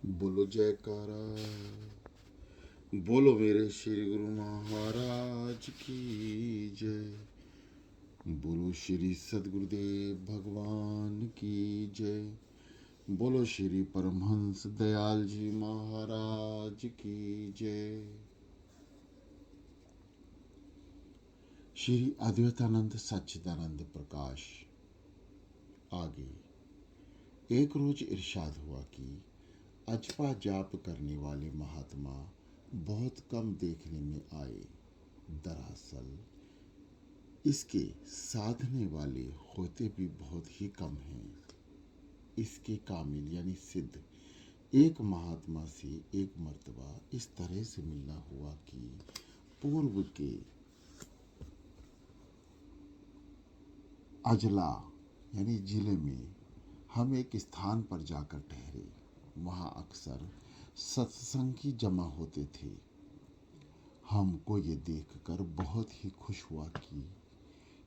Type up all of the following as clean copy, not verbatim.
बोलो जयकारा। बोलो मेरे श्री गुरु महाराज की जय। बोलो श्री सदगुरुदेव भगवान की जय। बोलो श्री परमहंस दयाल जी महाराज की जय। श्री अद्वैतानंद सच्चिदानंद प्रकाश। आगे एक रोज इरशाद हुआ कि अजपा जाप करने वाले महात्मा बहुत कम देखने में आए। दरअसल इसके साधने वाले होते भी बहुत ही कम हैं। इसके कामिल यानी सिद्ध एक महात्मा से एक मर्तबा इस तरह से मिलना हुआ कि पूर्व के अजला यानी जिले में हम एक स्थान पर जाकर ठहरे। वहाँ अक्सर सत्संगी जमा होते थे। हमको ये देखकर बहुत ही खुश हुआ कि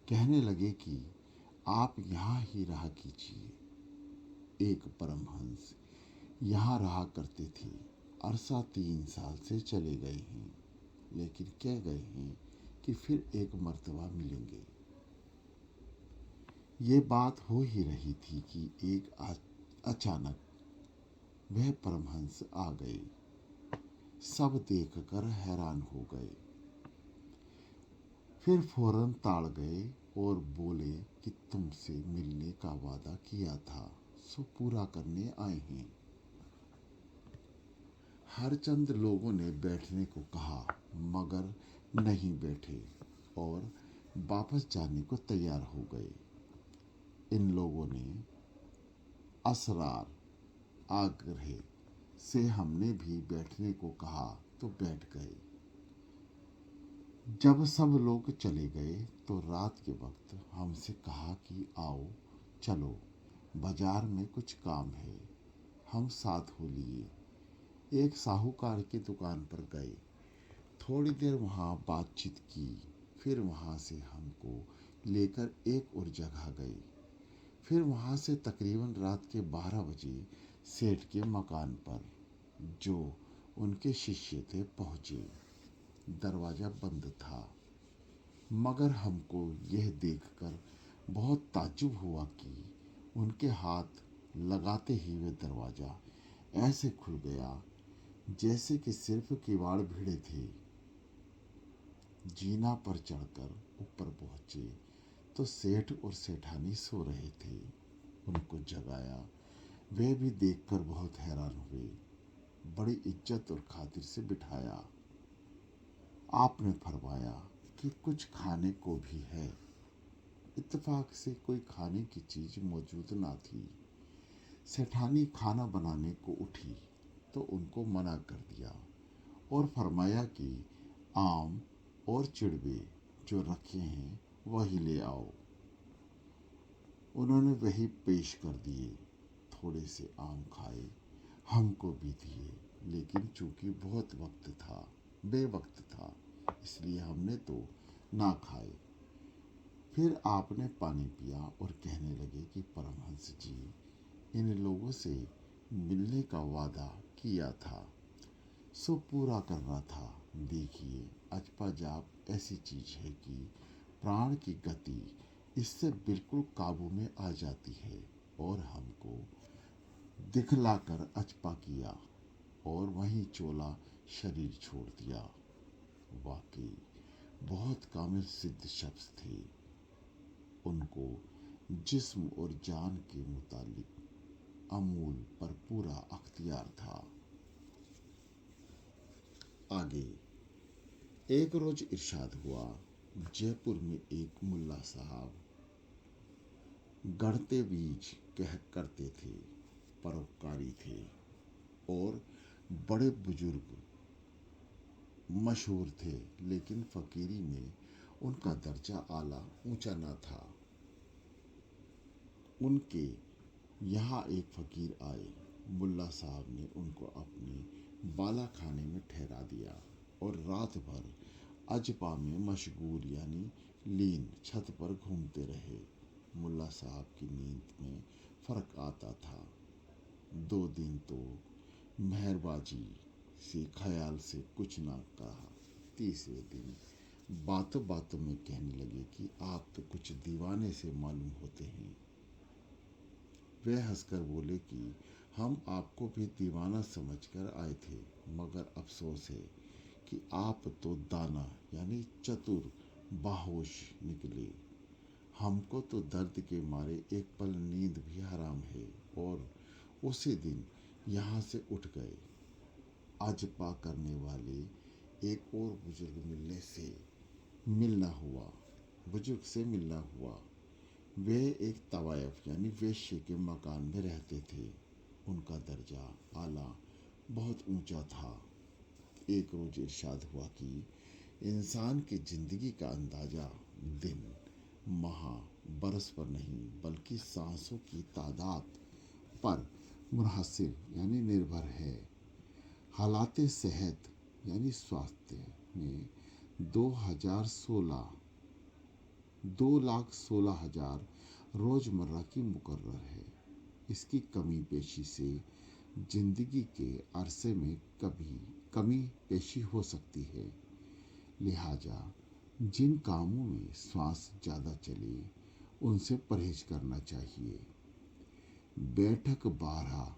कहने लगे कि आप यहाँ ही रहा कीजिए। एक परमहंस यहाँ रहा करते थे। अरसा 3 साल से चले गए हैं, लेकिन कह गए हैं कि फिर एक मर्तबा मिलेंगे। ये बात हो ही रही थी कि एक अचानक वह परमहंस आ गए। सब देखकर हैरान हो गए। फिर फौरन ताड़ गए और बोले कि तुमसे मिलने का वादा किया था, सो पूरा करने आए हैं। हरचंद लोगों ने बैठने को कहा, मगर नहीं बैठे और वापस जाने को तैयार हो गए। इन लोगों ने असरार आग्रह से हमने भी बैठने को कहा तो बैठ गए। जब सब लोग चले गए तो रात के वक्त हमसे कहा कि आओ चलो, बाजार में कुछ काम है। हम साथ हो लिए एक साहूकार की दुकान पर गए। थोड़ी देर वहाँ बातचीत की। फिर वहाँ से हमको लेकर एक और जगह गए। फिर वहाँ से तकरीबन रात के 12 बजे सेठ के मकान पर, जो उनके शिष्य थे, पहुँचे। दरवाज़ा बंद था, मगर हमको यह देखकर बहुत ताज्जुब हुआ कि उनके हाथ लगाते ही वह दरवाज़ा ऐसे खुल गया जैसे कि सिर्फ किवाड़ भिड़े थे। जीना पर चढ़कर ऊपर पहुँचे तो सेठ और सेठानी सो रहे थे। उनको जगाया। वे भी देखकर बहुत हैरान हुए। बड़ी इज्जत और खातिर से बिठाया। आपने फरमाया कि कुछ खाने को भी है। इत्तेफाक से कोई खाने की चीज़ मौजूद ना थी। सेठानी खाना बनाने को उठी तो उनको मना कर दिया और फरमाया कि आम और चिड़वे जो रखे हैं वही ले आओ। उन्होंने वही पेश कर दिए। थोड़े से आम खाए, हमको भी दिए, लेकिन चूंकि बहुत वक्त था, बेवक्त था, इसलिए हमने तो ना खाए। फिर आपने पानी पिया और कहने लगे कि परमहंस जी, इन लोगों से मिलने का वादा किया था, सो पूरा करना था। देखिए, अजपा जाप ऐसी चीज है कि प्राण की गति इससे बिल्कुल काबू में आ जाती है। और हमको दिखलाकर अचपा किया और वहीं चोला शरीर छोड़ दिया। वाकई बहुत कामिल सिद्ध शख्स थे। उनको जिस्म और जान के मुतालिक अमूल पर पूरा अख्तियार था। आगे एक रोज इरशाद हुआ, जयपुर में एक मुल्ला साहब गढ़ते बीज कह करते थे, परोपकारी थे और बड़े बुजुर्ग मशहूर थे, लेकिन फकीरी में उनका दर्जा आला ऊंचा न था। उनके यहाँ एक फकीर आए। मुल्ला साहब ने उनको अपने बाला खाने में ठहरा दिया और रात भर अजपा में मशगूल यानी लीन छत पर घूमते रहे। मुल्ला साहब की नींद में फर्क आता था। 2 दिन तो मेहरबाजी से ख्याल से कुछ ना कहा। तीसरे दिन बातों बातों में कहने लगे कि आप तो कुछ दीवाने से मालूम होते हैं। वे हंसकर बोले कि हम आपको भी दीवाना समझकर आए थे, मगर अफसोस है कि आप तो दाना यानी चतुर बाहोश निकले। हमको तो दर्द के मारे एक पल नींद भी हराम है और उसी दिन यहाँ से उठ गए। अजपा करने वाले एक और बुजुर्ग से मिलना हुआ। वे एक तवायफ यानी वेश्य के मकान में रहते थे। उनका दर्जा आला बहुत ऊंचा था। एक रोज इरशाद हुआ कि इंसान की जिंदगी का अंदाजा दिन, माह, बरस पर नहीं बल्कि सांसों की तादाद पर मुनहसिर यानी निर्भर है। हालात सेहत यानी स्वास्थ्य में 2,16,000 रोज़मर्रा की मुकर्रर है। इसकी कमी पेशी से जिंदगी के अरसे में कभी कमी पेशी हो सकती है। लिहाजा जिन कामों में श्वास ज़्यादा चले उनसे परहेज करना चाहिए। बैठक 12,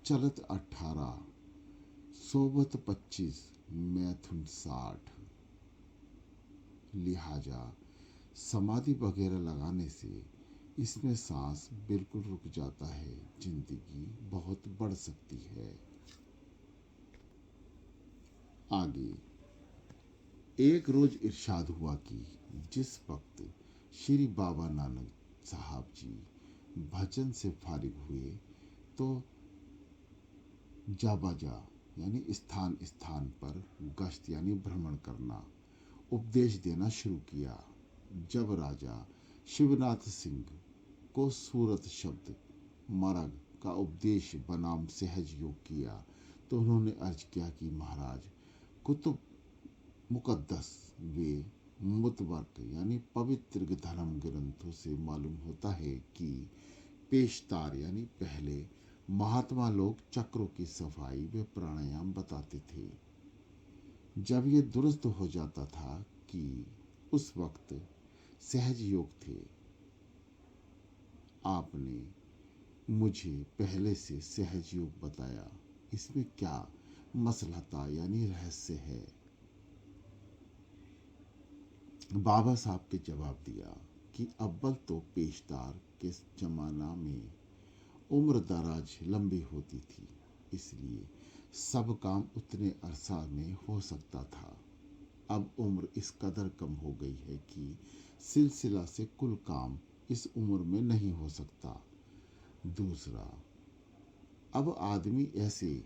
चलत 18, सोबत 25, मैथुन 60। लिहाजा समाधि वगैरह लगाने से इसमें सांस बिल्कुल रुक जाता है। जिंदगी बहुत बढ़ सकती है। आगे एक रोज इरशाद हुआ कि जिस वक्त श्री बाबा नानक साहब जी भजन से फारिग हुए तो जाबाजा यानी स्थान स्थान पर गश्त यानी भ्रमण करना, उपदेश देना शुरू किया। जब राजा शिवनाथ सिंह को सूरत शब्द मरग का उपदेश बनाम सहज योग किया तो उन्होंने अर्ज किया कि महाराज, कुतुब मुकद्दस वे मुतबरक यानी पवित्र धर्म ग्रंथों से मालूम होता है कि पेशतार यानी पहले महात्मा लोग चक्रों की सफाई व प्राणायाम बताते थे। जब ये दुरुस्त हो जाता था कि उस वक्त सहज योग थे। आपने मुझे पहले से सहज योग बताया, इसमें क्या मसलहता यानी रहस्य है? बाबा साहब के जवाब दिया कि अव्वल तो पेशदार के जमाना में उम्र दराज लंबी होती थी, इसलिए सब काम उतने अरसा में हो सकता था। अब उम्र इस कदर कम हो गई है कि सिलसिला से कुल काम इस उम्र में नहीं हो सकता। दूसरा, अब आदमी ऐसे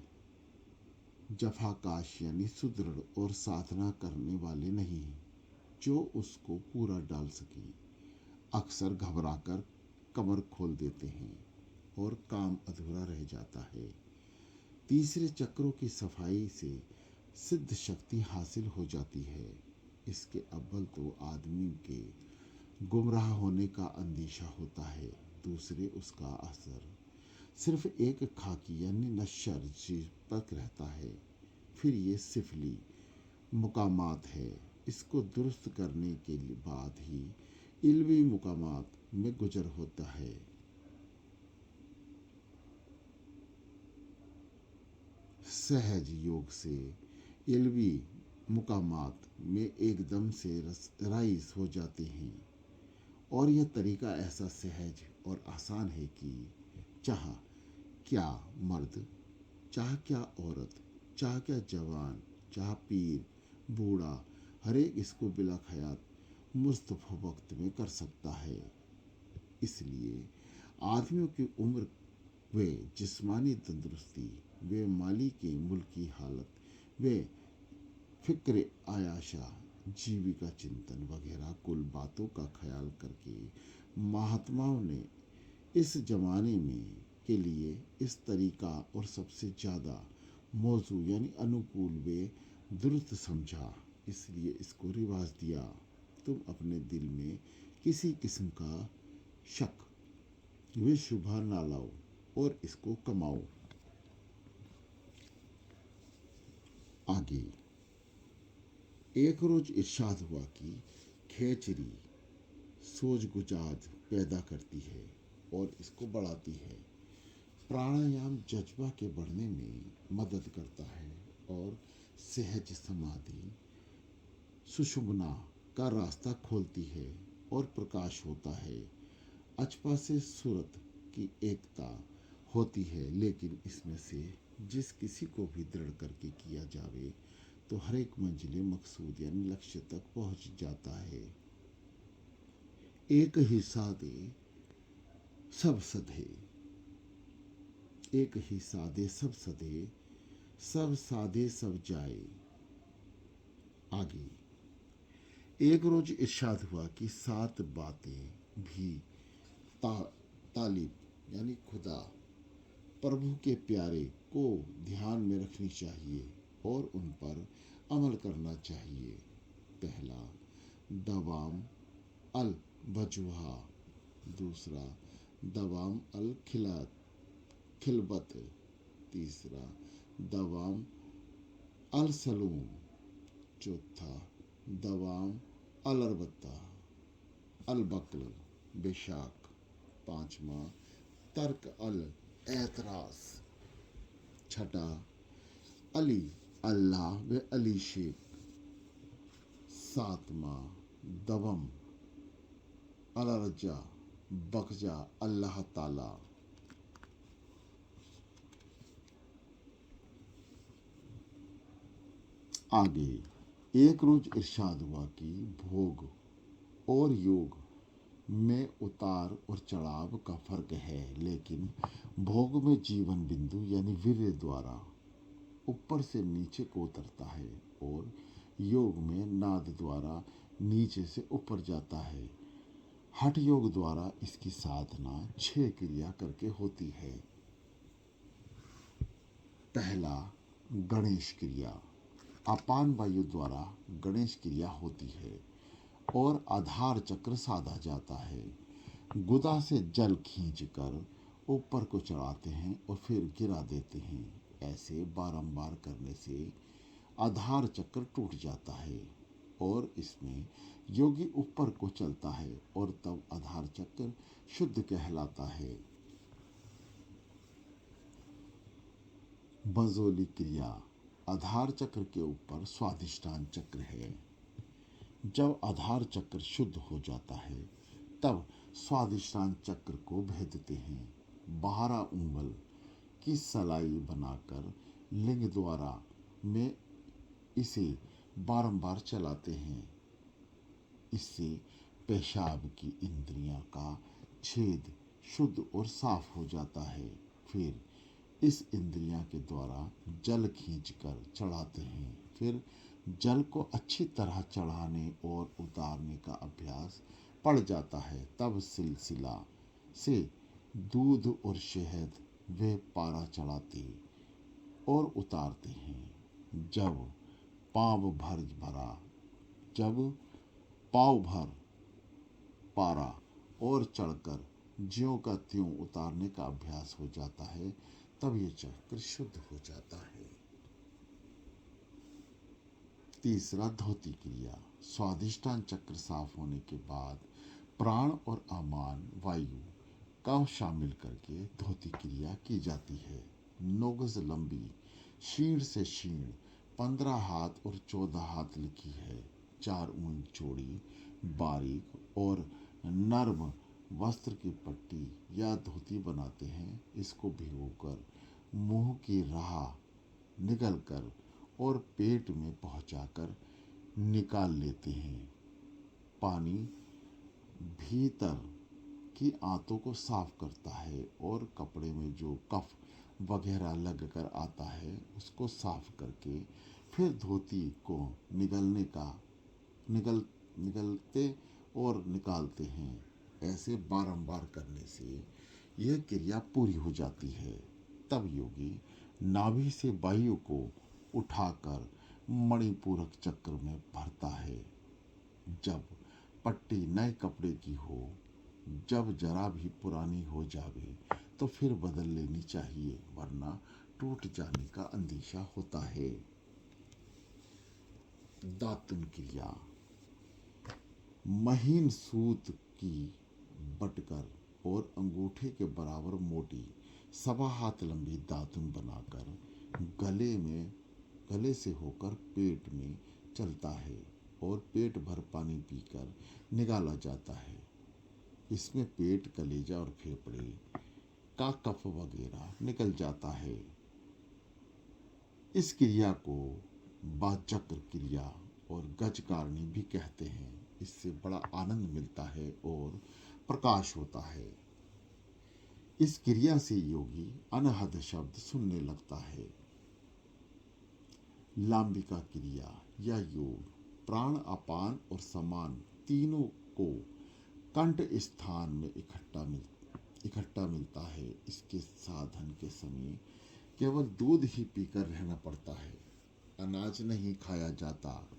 जफाकाश यानी सुदृढ़ और साधना करने वाले नहीं जो उसको पूरा डाल सके। अक्सर घबराकर कमर खोल देते हैं और काम अधूरा रह जाता है। तीसरे, चक्रों की सफाई से सिद्ध शक्ति हासिल हो जाती है। इसके अव्वल तो आदमी के गुमराह होने का अंदेशा होता है। दूसरे, उसका असर सिर्फ एक खाकी यानी नश्वर चीज पर रहता है। फिर ये सिफली मुकामात है। इसको दुरुस्त करने के बाद ही इल्मी मुकामात में गुजर होता है। सहज योग से इल्मी मुकामात में एकदम से राइज हो जाते हैं और यह तरीका ऐसा सहज और आसान है कि चाह क्या मर्द, चाह क्या औरत, चाह क्या जवान, चाह पीर, बूढ़ा, हर एक इसको बिला खयात मुस्तफ़ा वक्त में कर सकता है। इसलिए आदमियों की उम्र, वे जिस्मानी तंदुरुस्ती, वे माली के मुल्क की हालत, वे फिक्र आयाशा, जीविका चिंतन वगैरह कुल बातों का ख्याल करके महात्माओं ने इस जमाने में के लिए इस तरीका और सबसे ज़्यादा मौजू यानी अनुकूल वे दुरुस्त समझा, इसलिए इसको रिवाज दिया। तुम अपने दिल में किसी किस्म का शक वे शुभा ना लाओ और इसको कमाओ। आगे, एक रोज इरशाद हुआ कि खेचरी सोज गुजाज पैदा करती है और इसको बढ़ाती है। प्राणायाम जज्बा के बढ़ने में मदद करता है और सहज समाधि सुषुम्ना का रास्ता खोलती है और प्रकाश होता है। अचपा से सूरत की एकता होती है, लेकिन इसमें से जिस किसी को भी दृढ़ करके किया जावे तो हर एक मंजिले मकसूद यानी लक्ष्य तक पहुंच जाता है। एक ही सादे सब सधे, एक ही सादे सब सधे, सब सादे सब जाए। आगे, एक रोज इरशाद हुआ कि 7 बातें भी तालिब यानी खुदा प्रभु के प्यारे को ध्यान में रखनी चाहिए और उन पर अमल करना चाहिए। पहला, दवाम अल वजुहा। दूसरा, दवाम अल खिलबत। तीसरा, दवाम अल सलूम। चौथा, दवाम अल अरबत्ता अल बकल बेशाक। पांचवा, तर्क अल एतरास। छठा, अली अल्लाह व अली शेख। सातवां, दवम अलरजा बकजा अल्लाह ताला। आगे, एक रोज इरशाद हुआ कि भोग और योग में उतार और चढ़ाव का फर्क है, लेकिन भोग में जीवन बिंदु यानी वीर्य द्वारा ऊपर से नीचे को उतरता है और योग में नाद द्वारा नीचे से ऊपर जाता है। हठ योग द्वारा इसकी साधना 6 क्रिया करके होती है। पहला, गणेश क्रिया। अपान वायु द्वारा गणेश क्रिया होती है और आधार चक्र साधा जाता है। गुदा से जल खींचकर ऊपर को चढ़ाते हैं और फिर गिरा देते हैं। ऐसे बारंबार करने से आधार चक्र टूट जाता है और इसमें योगी ऊपर को चलता है और तब आधार चक्र शुद्ध कहलाता है। बजोली क्रिया। आधार चक्र के ऊपर स्वादिष्टान चक्र है। जब आधार चक्र शुद्ध हो जाता है तब स्वादिष्टान चक्र को भेदते हैं। 12 उंगल की सलाई बनाकर लिंग द्वारा में इसे बारंबार चलाते हैं। इससे पेशाब की इंद्रियां का छेद शुद्ध और साफ हो जाता है। फिर इस इंद्रियां के द्वारा जल खींचकर चढ़ाते हैं। फिर जल को अच्छी तरह चढ़ाने और उतारने का अभ्यास पड़ जाता है। तब सिलसिला से दूध और शहद वे पारा चढ़ाते और उतारते हैं। जब पाव भर पारा और चढ़कर ज्यों का त्यों उतारने का अभ्यास हो जाता है तब ये चक्र शुद्ध हो जाता है। तीसरा, धोती क्रिया। स्वादिष्टान चक्र साफ होने के बाद प्राण और अमान वायु का शामिल करके धोती क्रिया की जाती है। 9 गज लंबी शीण से शीण 15 हाथ और 14 हाथ लिखी है। 4 ऊन चौड़ी बारीक और नर्म वस्त्र की पट्टी या धोती बनाते हैं। इसको भिगोकर मुंह की राह निगलकर और पेट में पहुंचाकर निकाल लेते हैं। पानी भीतर की आंतों को साफ करता है और कपड़े में जो कफ वगैरह लग कर आता है उसको साफ करके फिर धोती को निगलते और निकालते हैं। ऐसे बारंबार करने से यह क्रिया पूरी हो जाती है। तब योगी नाभि से वायु को उठाकर मणिपूरक चक्र में भरता है। जब पट्टी नए कपड़े की हो, जब जरा भी पुरानी हो जावे तो फिर बदल लेनी चाहिए, वरना टूट जाने का अंदेशा होता है। दातुन क्रिया। महीन सूत की बटकर और अंगूठे के बराबर मोटी 1.25 हाथ लंबी दातुन बनाकर गले से होकर पेट में चलता है और पेट भर पानी पीकर निकाला जाता है। इसमें पेट, कलेजा और फेफड़े का कफ वगैरह निकल जाता है। इस क्रिया को बाचक्र क्रिया और गजकारणी भी कहते हैं। इससे बड़ा आनंद मिलता है और प्रकाश होता है। इस क्रिया से योगी अनहद शब्द सुनने लगता है। लांबिका क्रिया या योग प्राण, अपान और समान तीनों को कंठ स्थान में इकट्ठा मिलता है। इसके साधन के समय केवल दूध ही पीकर रहना पड़ता है। अनाज नहीं खाया जाता।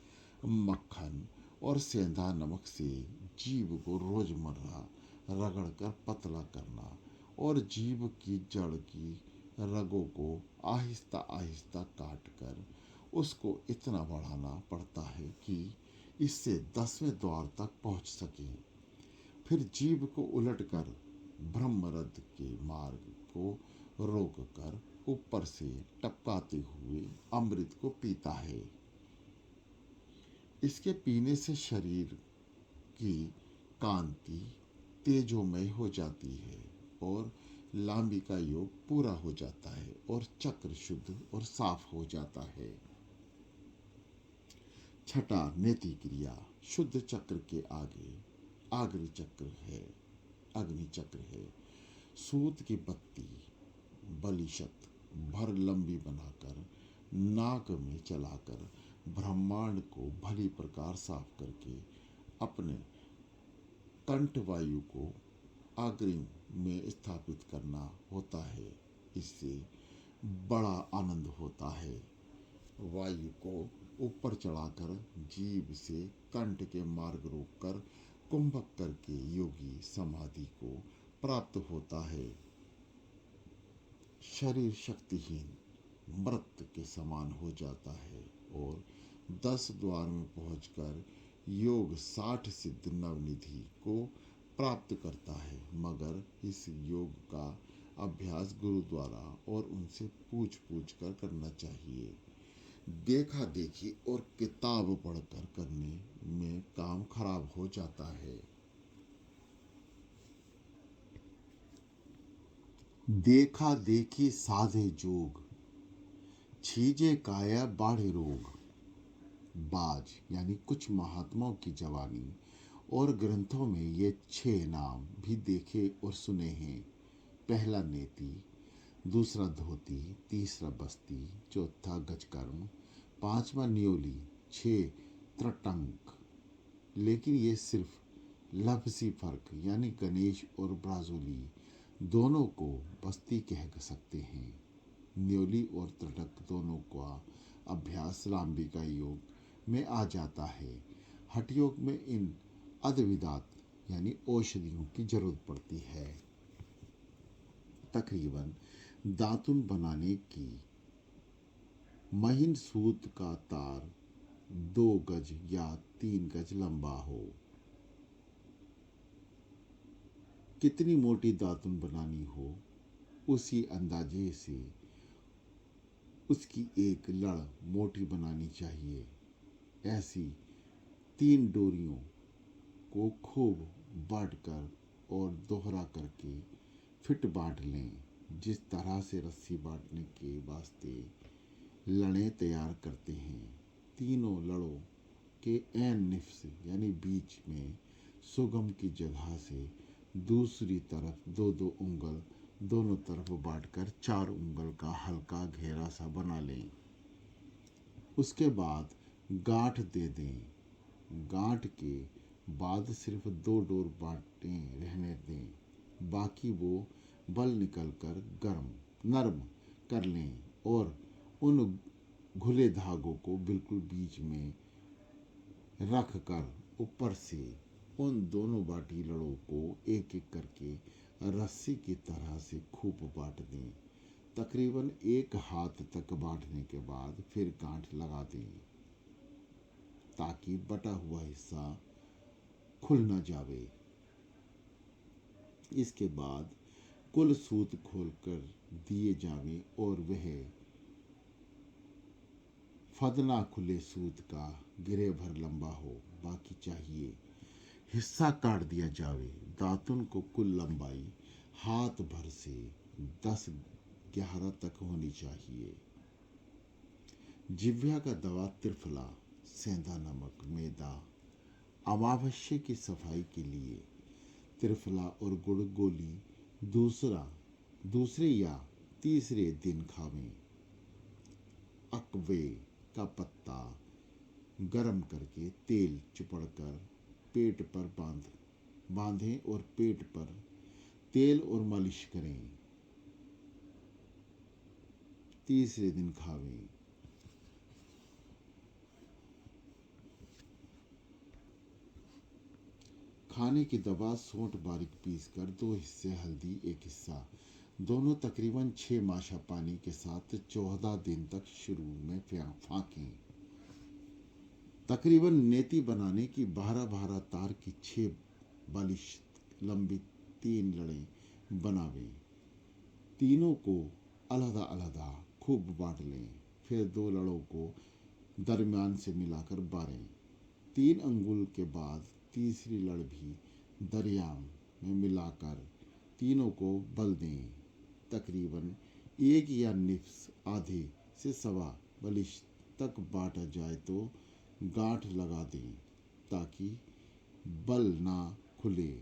मक्खन और सेंधा नमक से जीभ को रोजमर्रा रगड़कर पतला करना और जीभ की जड़ की रगों को आहिस्ता आहिस्ता काटकर उसको इतना बढ़ाना पड़ता है कि इससे 10वें द्वार तक पहुंच सके। फिर जीभ को उलटकर ब्रह्मरथ के मार्ग को रोककर ऊपर से टपकाते हुए अमृत को पीता है। इसके पीने से शरीर की कांति तेजोमय हो जाती है और लांबिका योग पूरा हो जाता है और चक्र शुद्ध और साफ हो जाता है। छठा, नेति क्रिया। शुद्ध चक्र के आगे अग्नि चक्र है। सूत की बत्ती बलिशत भर लंबी बनाकर नाक में चलाकर ब्रह्मांड को भली प्रकार साफ करके अपने कंठ वायु को अग्नि में स्थापित करना होता है। इससे बड़ा आनंद होता है। वायु को ऊपर चढ़ाकर जीभ से कंठ के मार्ग रोककर कुंभक करके योगी समाधि को प्राप्त होता है। शरीर शक्तिहीन मृत के समान हो जाता है और 10 द्वार में पहुंचकर योग 60 सिद्ध नवनिधि को प्राप्त करता है। मगर इस योग का अभ्यास गुरु द्वारा और उनसे पूछ कर करना चाहिए। देखा देखी और किताब पढ़कर करने में काम खराब हो जाता है। देखा देखी साधे जोग, छीजे काया बाढ़े रोग। बाज यानी कुछ महात्माओं की जवानी और ग्रंथों में ये 6 नाम भी देखे और सुने हैं। पहला नेति, दूसरा धोती, तीसरा बस्ती, चौथा गजकर्ण, 5वां न्योली, 6 त्रटंक। लेकिन ये सिर्फ लफ्ज़ी फर्क यानी गणेश और ब्राजोली दोनों को बस्ती कह सकते हैं। न्योली और त्रटक दोनों का अभ्यास लांबिका योग में आ जाता है। हठ योग में इन अद्विदात यानी औषधियों की जरूरत पड़ती है। तकरीबन दातुन बनाने की महीन सूत का तार 2 गज या 3 गज लंबा हो। कितनी मोटी दातुन बनानी हो उसी अंदाजे से उसकी एक लड़ मोटी बनानी चाहिए। ऐसी 3 डोरियों को खूब बांटकर और दोहरा करके फिट बांट लें। जिस तरह से रस्सी बांटने के वास्ते लड़ें तैयार करते हैं, तीनों लड़ों के ऐन निफ्स यानी बीच में सुगम की जगह से दूसरी तरफ 2-2 उंगल दोनों तरफ बांटकर 4 उंगल का हल्का घेरा सा बना लें। उसके बाद गांठ दे दें। गांठ के बाद सिर्फ 2 डोर बांटे रहने दें। बाकी वो बल निकलकर नरम कर लें और उन घुले धागों को बिल्कुल बीच में रख कर ऊपर से उन दोनों बाटी लड़ों को एक एक करके रस्सी की तरह से खूब बांट दें। तकरीबन 1 हाथ तक बांटने के बाद फिर गांठ लगा दें। ताकि बटा हुआ हिस्सा खुल न जावे। इसके बाद कुल सूत खोलकर दिए जावे और वह फद ना खुले सूत का गिरे भर लंबा हो। बाकी चाहिए हिस्सा काट दिया जावे। दातुन को कुल लंबाई हाथ भर से 10-11 तक होनी चाहिए। जिह्वा का दवा त्रिफला, सेंधा नमक, मैदा। अमावस्या की सफाई के लिए त्रिफला और गुड़ गोली दूसरे या तीसरे दिन खावें। अकवे का पत्ता गरम करके तेल चिपड़कर पेट पर बांधें और पेट पर तेल और मालिश करें। तीसरे दिन खावें। खाने की दवा सोंठ बारीक पीसकर 2 हिस्से हल्दी 1 हिस्सा, दोनों तकरीबन 6 माशा पानी के साथ 14 दिन तक शुरू में फाँकें। तकरीबन नेति बनाने की 12-12 तार की 6 बालिश लंबी 3 लड़ें बनावें। तीनों को अलहदा अलहदा खूब बांट लें। फिर 2 लड़ों को दरमियान से मिलाकर बारें। 3 अंगुल के बाद तीसरी लड़ भी दरमियान में मिलाकर तीनों को बल दें। तकरीबन 1 या निफ्स आधे से सवा बलिश तक बांटा जाए तो गांठ लगा दें ताकि बल ना खुले।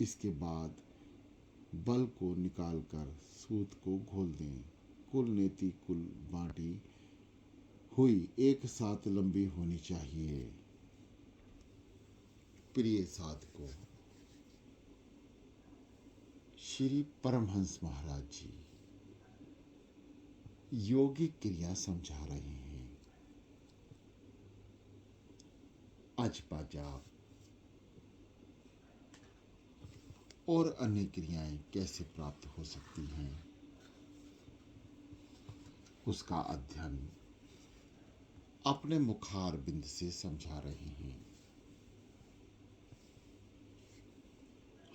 इसके बाद बल को निकालकर सूत को घोल दें। कुल नेति कुल बांटी हुई एक साथ लंबी होनी चाहिए। प्रिय साधकों, श्री परमहंस महाराज जी योगिक क्रिया समझा रहे हैं। अजपा जाप और अन्य क्रियाएं कैसे प्राप्त हो सकती हैं, उसका अध्ययन अपने मुखार बिंद से समझा रहे हैं।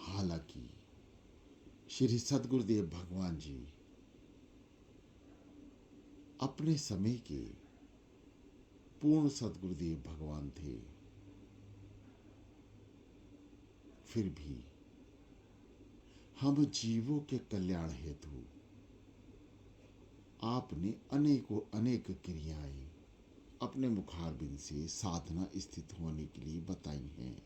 हालांकि श्री सद्गुरुदेव भगवान जी अपने समय के पूर्ण सद्गुरुदेव भगवान थे, फिर भी हम जीवों के कल्याण हेतु आपने अनेक क्रियाएं अपने मुखारबिंद से साधना स्थित होने के लिए बताई हैं।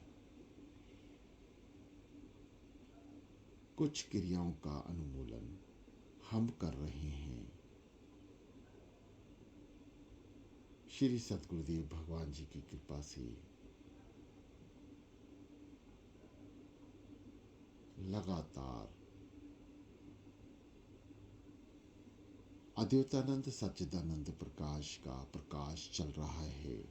कुछ क्रियाओं का अनुमूलन हम कर रहे हैं। श्री सद्गुरुदेव भगवान जी की कृपा से लगातार अद्वैतानंद सच्चिदानंद प्रकाश का प्रकाश चल रहा है।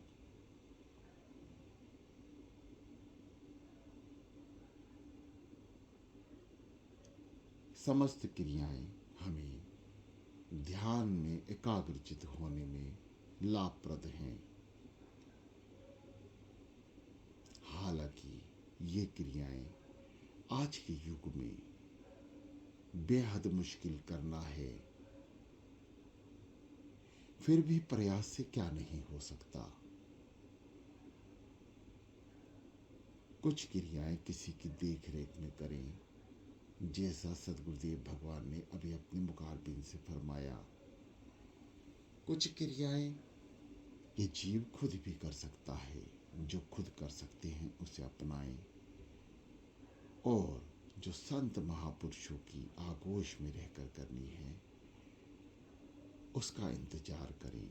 समस्त क्रियाएं हमें ध्यान में एकाग्रचित होने में लाभप्रद हैं। हालांकि ये क्रियाएं आज के युग में बेहद मुश्किल करना है, फिर भी प्रयास से क्या नहीं हो सकता। कुछ क्रियाएं किसी की देख रेख में करें, जैसा सद्गुरुदेव भगवान ने अभी अपने मुखारबिंद से फरमाया। कुछ क्रियाएं ये जीव खुद भी कर सकता है। जो खुद कर सकते हैं उसे अपनाएं और जो संत महापुरुषों की आगोश में रहकर करनी है उसका इंतजार करें।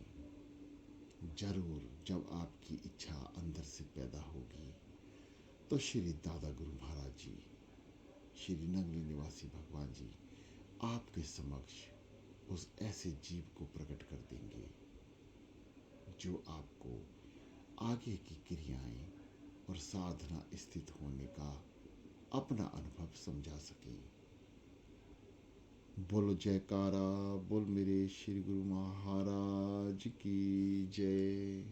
जरूर जब आपकी इच्छा अंदर से पैदा होगी तो श्री दादा गुरु महाराज जी, श्री नगली निवासी भगवान जी आपके समक्ष उस ऐसे जीव को प्रकट कर देंगे जो आपको आगे की क्रियाएं और साधना स्थित होने का अपना अनुभव समझा सके। बोलो जयकारा, बोल मेरे श्री गुरु महाराज की जय।